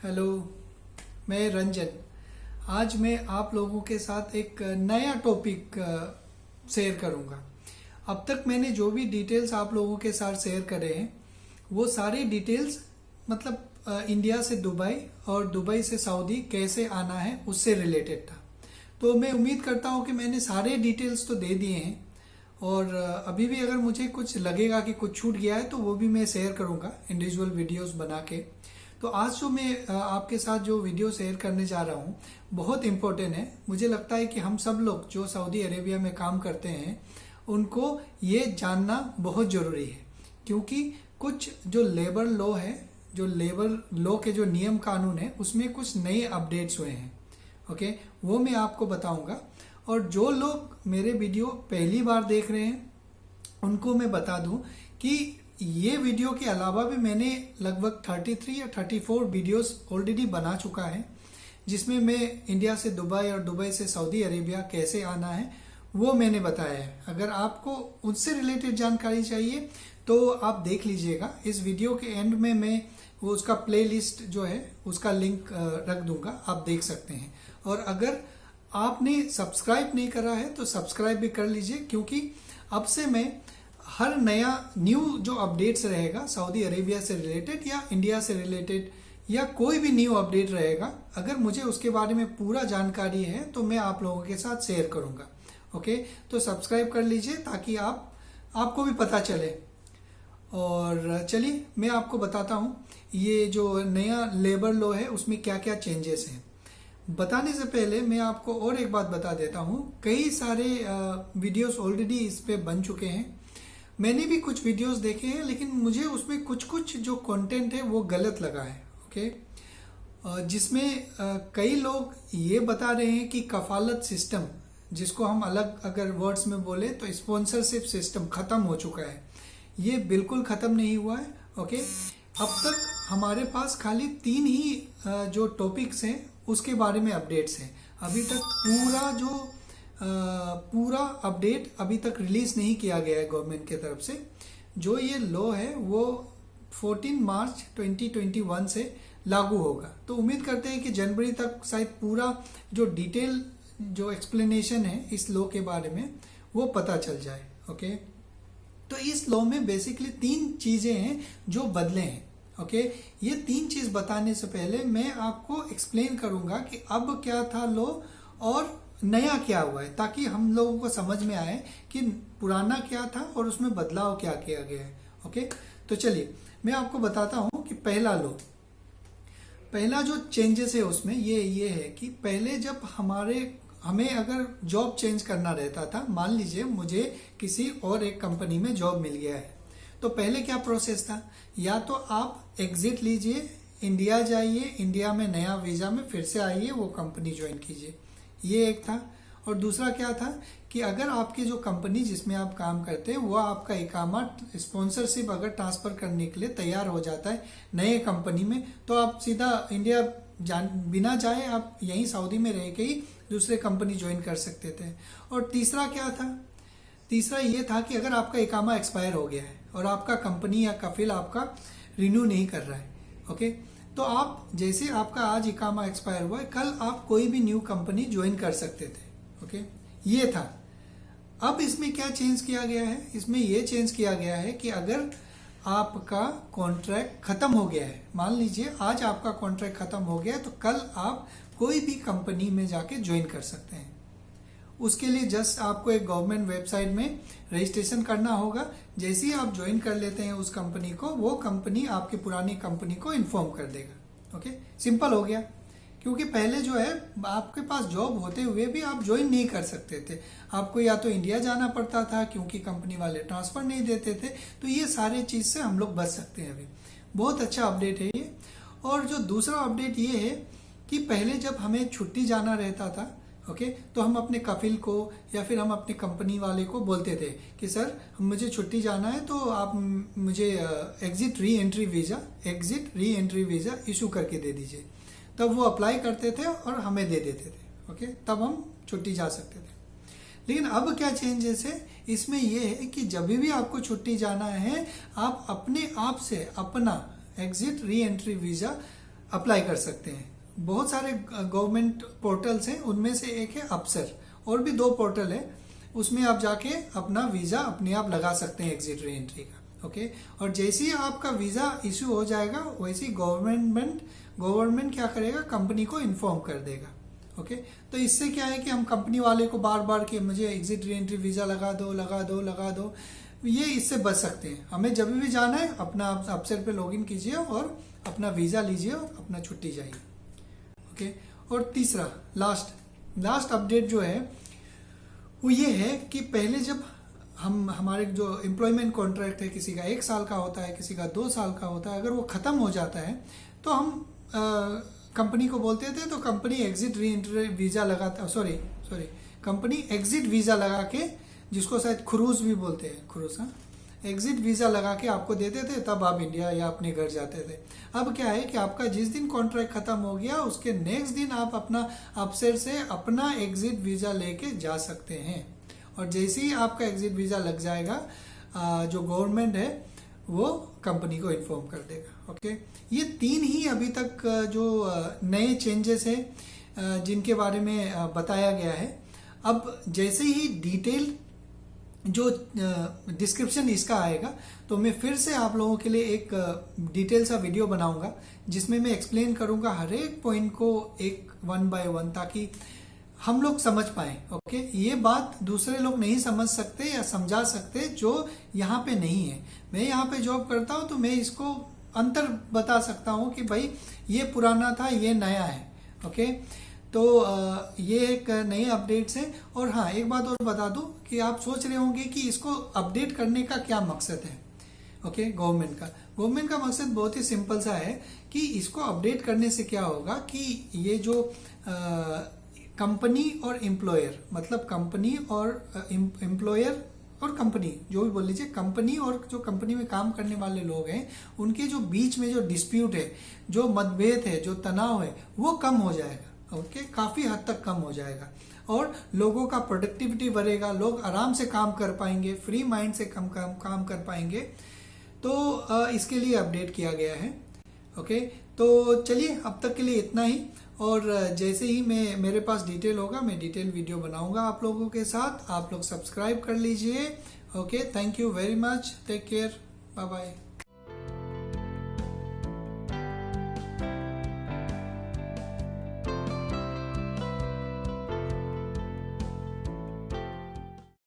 Hello, मैं रंजन। आज मैं आप लोगों के साथ एक नया टॉपिक शेयर करूंगा। अब तक मैंने जो भी डिटेल्स आप लोगों के साथ शेयर करे हैं वो सारी डिटेल्स मतलब इंडिया से दुबई और दुबई से सऊदी कैसे आना है उससे रिलेटेड था। तो मैं उम्मीद करता हूं कि मैंने सारे डिटेल्स तो दे दिए हैं और अभी भी अगर मुझे कुछ लगेगा कि कुछ छूट गया है तो वो भी मैं शेयर करूंगा इंडिविजुअल वीडियोस बना के। तो आज जो मैं आपके साथ जो वीडियो शेयर करने जा रहा हूँ बहुत इम्पोर्टेंट है। मुझे लगता है कि हम सब लोग जो सऊदी अरेबिया में काम करते हैं उनको ये जानना बहुत ज़रूरी है, क्योंकि कुछ जो लेबर लॉ है, जो लेबर लॉ के जो नियम कानून है उसमें कुछ नए अपडेट्स हुए हैं। ओके, वो मैं आपको बताऊंगा। और जो लोग मेरे वीडियो पहली बार देख रहे हैं उनको मैं बता दूं कि ये वीडियो के अलावा भी मैंने लगभग 33 या 34 वीडियोस ऑलरेडी बना चुका है, जिसमें मैं इंडिया से दुबई और दुबई से सऊदी अरेबिया कैसे आना है वो मैंने बताया है। अगर आपको उससे रिलेटेड जानकारी चाहिए तो आप देख लीजिएगा। इस वीडियो के एंड में मैं वो उसका प्लेलिस्ट जो है उसका लिंक रख दूंगा, आप देख सकते हैं। और अगर आपने सब्सक्राइब नहीं करा है तो सब्सक्राइब भी कर लीजिए, क्योंकि अब से मैं हर नया न्यू जो अपडेट्स रहेगा सऊदी अरेबिया से रिलेटेड या इंडिया से रिलेटेड या कोई भी न्यू अपडेट रहेगा, अगर मुझे उसके बारे में पूरा जानकारी है तो मैं आप लोगों के साथ शेयर करूंगा। ओके, तो सब्सक्राइब कर लीजिए ताकि आपको भी पता चले। और चलिए मैं आपको बताता हूँ ये जो नया लेबर लॉ है उसमें क्या क्या चेंजेस हैं। बताने से पहले मैं आपको और एक बात बता देता हूँ, कई सारे वीडियोस ऑलरेडी इस पे बन चुके हैं। मैंने भी कुछ वीडियोस देखे हैं, लेकिन मुझे उसमें कुछ कुछ जो कंटेंट है वो गलत लगा है। ओके, जिसमें कई लोग ये बता रहे हैं कि कफालत सिस्टम, जिसको हम अलग अगर वर्ड्स में बोले तो स्पॉन्सरशिप सिस्टम खत्म हो चुका है। ये बिल्कुल खत्म नहीं हुआ है। ओके, अब तक हमारे पास खाली 3 ही जो टॉपिक्स हैं उसके बारे में अपडेट्स हैं। अभी तक पूरा अपडेट अभी तक रिलीज नहीं किया गया है गवर्नमेंट की तरफ से। जो ये लॉ है वो 14 मार्च 2021 से लागू होगा। तो उम्मीद करते हैं कि जनवरी तक शायद पूरा जो डिटेल जो एक्सप्लेनेशन है इस लॉ के बारे में वो पता चल जाए। ओके, तो इस लॉ में बेसिकली 3 चीजें हैं जो बदले हैं। ओके, ये 3 चीज बताने से पहले मैं आपको एक्सप्लेन करूंगा कि अब क्या था लॉ और नया क्या हुआ है, ताकि हम लोगों को समझ में आए कि पुराना क्या था और उसमें बदलाव क्या किया गया है। ओके, तो चलिए मैं आपको बताता हूं कि पहला जो चेंजेस है उसमें ये है कि पहले जब हमें अगर जॉब चेंज करना रहता था, मान लीजिए मुझे किसी और एक कंपनी में जॉब मिल गया है, तो पहले क्या प्रोसेस था, या तो आप एग्जिट लीजिए, इंडिया जाइए, इंडिया में नया वीजा में फिर से आइए, वो कंपनी ज्वाइन कीजिए, ये एक था। और दूसरा क्या था कि अगर आपकी जो कंपनी जिसमें आप काम करते हैं वो आपका इकामा स्पॉन्सरशिप अगर ट्रांसफर करने के लिए तैयार हो जाता है नए कंपनी में, तो आप सीधा इंडिया बिना जाए आप यहीं सऊदी में रह के ही दूसरे कंपनी ज्वाइन कर सकते थे। और तीसरा क्या था, तीसरा ये था कि अगर आपका इकामा एक्सपायर हो गया है और आपका कंपनी या कफिल आपका रिन्यू नहीं कर रहा है, ओके, तो आप जैसे आपका आज इकामा एक्सपायर हुआ है, कल आप कोई भी न्यू कंपनी ज्वाइन कर सकते थे। ओके, ये था। अब इसमें क्या चेंज किया गया है, इसमें ये चेंज किया गया है कि अगर आपका कॉन्ट्रैक्ट खत्म हो गया है, मान लीजिए आज आपका कॉन्ट्रैक्ट खत्म हो गया है, तो कल आप कोई भी कंपनी में जाके ज्वाइन कर सकते हैं। उसके लिए जस्ट आपको एक गवर्नमेंट वेबसाइट में रजिस्ट्रेशन करना होगा। जैसे ही आप ज्वाइन कर लेते हैं उस कंपनी को, वो कंपनी आपकी पुरानी कंपनी को इन्फॉर्म कर देगा। ओके, सिंपल हो गया। क्योंकि पहले जो है आपके पास जॉब होते हुए भी आप ज्वाइन नहीं कर सकते थे, आपको या तो इंडिया जाना पड़ता था क्योंकि कंपनी वाले ट्रांसफर नहीं देते थे। तो ये सारे चीज से हम लोग बच सकते हैं। अभी बहुत अच्छा अपडेट है ये। और जो दूसरा अपडेट ये है कि पहले जब हमें छुट्टी जाना रहता था, ओके, तो हम अपने कफिल को या फिर हम अपने कंपनी वाले को बोलते थे कि सर मुझे छुट्टी जाना है तो आप मुझे exit re entry visa issue करके दे दीजिए। तब वो अप्लाई करते थे और हमें दे देते थे। ओके, तब हम छुट्टी जा सकते थे। लेकिन अब क्या चेंजेस है इसमें, यह है कि जब भी आपको छुट्टी जाना है आप अपने आप से अपना exit re entry visa apply कर सकते हैं। बहुत सारे गवर्नमेंट पोर्टल्स हैं, उनमें से एक है अप्सर, और भी 2 पोर्टल है, उसमें आप जाके अपना वीज़ा अपने आप लगा सकते हैं एग्जिट री एंट्री का। ओके, और जैसे ही आपका वीज़ा इश्यू हो जाएगा वैसे ही गवर्नमेंट क्या करेगा, कंपनी को इन्फॉर्म कर देगा। ओके, तो इससे क्या है कि हम कंपनी वाले को बार बार कि मुझे एग्जिट री एंट्री वीज़ा लगा दो, ये इससे बच सकते हैं। हमें जब भी जाना है अपना अप्सर पे लॉगिन कीजिए और अपना वीज़ा लीजिए और अपना छुट्टी जाइए। ओके, और तीसरा लास्ट अपडेट जो है वो ये है कि पहले जब हमारे जो एम्प्लॉयमेंट कॉन्ट्रैक्ट है, किसी का 1 साल का होता है, किसी का 2 साल का होता है, अगर वो ख़त्म हो जाता है तो हम कंपनी को बोलते थे, तो company exit re entry visa लगाता, कंपनी एग्जिट वीज़ा लगा के, जिसको शायद क्रूज भी बोलते हैं, क्रूज, हाँ, एग्जिट वीज़ा लगा के आपको देते थे, तब आप इंडिया या अपने घर जाते थे। अब क्या है कि आपका जिस दिन कॉन्ट्रैक्ट खत्म हो गया उसके नेक्स्ट दिन आप अपना अफसर से अपना एग्जिट वीज़ा लेके जा सकते हैं, और जैसे ही आपका एग्जिट वीज़ा लग जाएगा जो गवर्नमेंट है वो कंपनी को इन्फॉर्म कर देगा। ओके, ये 3 ही अभी तक जो नए चेंजेस हैं जिनके बारे में बताया गया है। अब जैसे ही डिटेल जो डिस्क्रिप्शन इसका आएगा तो मैं फिर से आप लोगों के लिए एक डिटेल सा वीडियो बनाऊंगा जिसमें मैं एक्सप्लेन करूंगा हर एक पॉइंट को एक 1 बाय 1, ताकि हम लोग समझ पाए। ओके, ये बात दूसरे लोग नहीं समझ सकते या समझा सकते जो यहाँ पे नहीं है। मैं यहाँ पे जॉब करता हूँ तो मैं इसको अंतर बता सकता हूँ कि भाई ये पुराना था, ये नया है। ओके, तो ये एक नई अपडेट्स है। और हाँ, एक बात और बता दूं कि आप सोच रहे होंगे कि इसको अपडेट करने का क्या मकसद है। ओके, गवर्नमेंट का मकसद बहुत ही सिंपल सा है कि इसको अपडेट करने से क्या होगा कि ये जो कंपनी और एम्प्लॉयर, मतलब कंपनी और एम्प्लॉयर और कंपनी, जो भी बोल लीजिए, कंपनी और जो कंपनी में काम करने वाले लोग हैं, उनके जो बीच में जो डिस्प्यूट है, जो मतभेद है, जो तनाव है, वो कम हो जाएगा। ओके, काफी हद तक कम हो जाएगा और लोगों का प्रोडक्टिविटी बढ़ेगा, लोग आराम से काम कर पाएंगे, फ्री माइंड से काम कर पाएंगे। तो इसके लिए अपडेट किया गया है। ओके, तो चलिए अब तक के लिए इतना ही, और जैसे ही मेरे पास डिटेल होगा मैं डिटेल वीडियो बनाऊंगा आप लोगों के साथ। आप लोग सब्सक्राइब कर लीजिए। Okay, thank you very much, take care, bye bye.